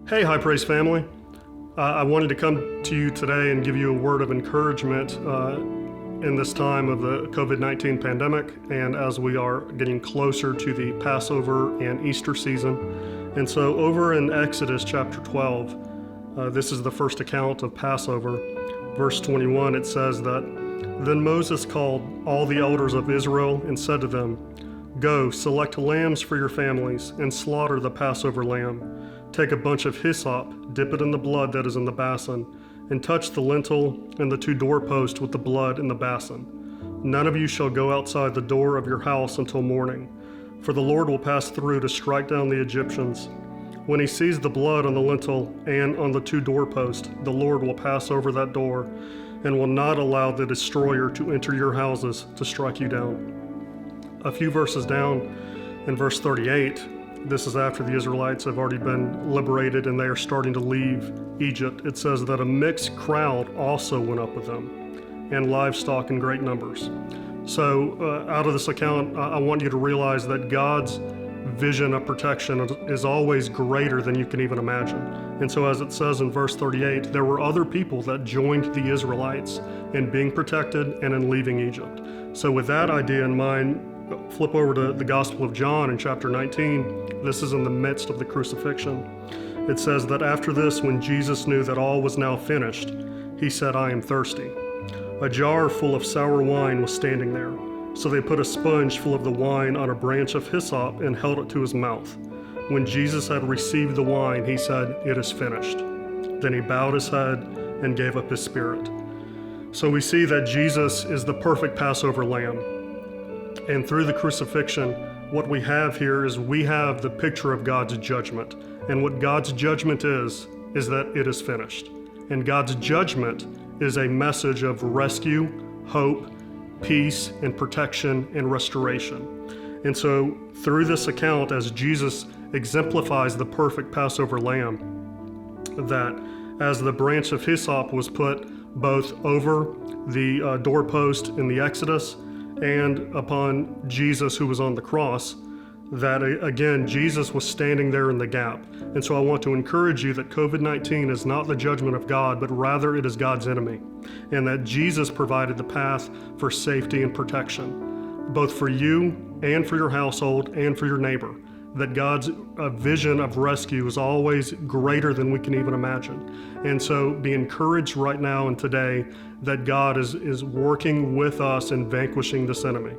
Hey, High Praise family. I wanted to come to you today and give you a word of encouragement in this time of the COVID-19 pandemic and as we are getting closer to the Passover and Easter season. And so over in Exodus chapter 12, this is the first account of Passover. Verse 21, it says that, "Then Moses called all the elders of Israel and said to them, 'Go, select lambs for your families and slaughter the Passover lamb. Take a bunch of hyssop, dip it in the blood that is in the basin, and touch the lintel and the two doorposts with the blood in the basin. None of you shall go outside the door of your house until morning, for the Lord will pass through to strike down the Egyptians. When he sees the blood on the lintel and on the two doorposts, the Lord will pass over that door and will not allow the destroyer to enter your houses to strike you down.'" A few verses down in verse 38, this is after the Israelites have already been liberated and they are starting to leave Egypt. It says that a mixed crowd also went up with them, and livestock in great numbers. So out of this account, I want you to realize that God's vision of protection is always greater than you can even imagine. And so as it says in verse 38, there were other people that joined the Israelites in being protected and in leaving Egypt. So with that idea in mind, flip over to the Gospel of John in chapter 19. This is in the midst of the crucifixion. It says that after this, when Jesus knew that all was now finished, he said, "I am thirsty." A jar full of sour wine was standing there. So they put a sponge full of the wine on a branch of hyssop and held it to his mouth. When Jesus had received the wine, he said, "It is finished." Then he bowed his head and gave up his spirit. So we see that Jesus is the perfect Passover lamb. And through the crucifixion, what we have here is we have the picture of God's judgment. And what God's judgment is that it is finished. And God's judgment is a message of rescue, hope, peace, and protection and restoration. And so through this account, as Jesus exemplifies the perfect Passover lamb, that as the branch of hyssop was put both over the doorpost in the Exodus and upon Jesus who was on the cross, that again, Jesus was standing there in the gap. And so I want to encourage you that COVID-19 is not the judgment of God, but rather it is God's enemy. And that Jesus provided the path for safety and protection, both for you and for your household and for your neighbor. That God's vision of rescue is always greater than we can even imagine. And so be encouraged right now and today that God is working with us in vanquishing this enemy.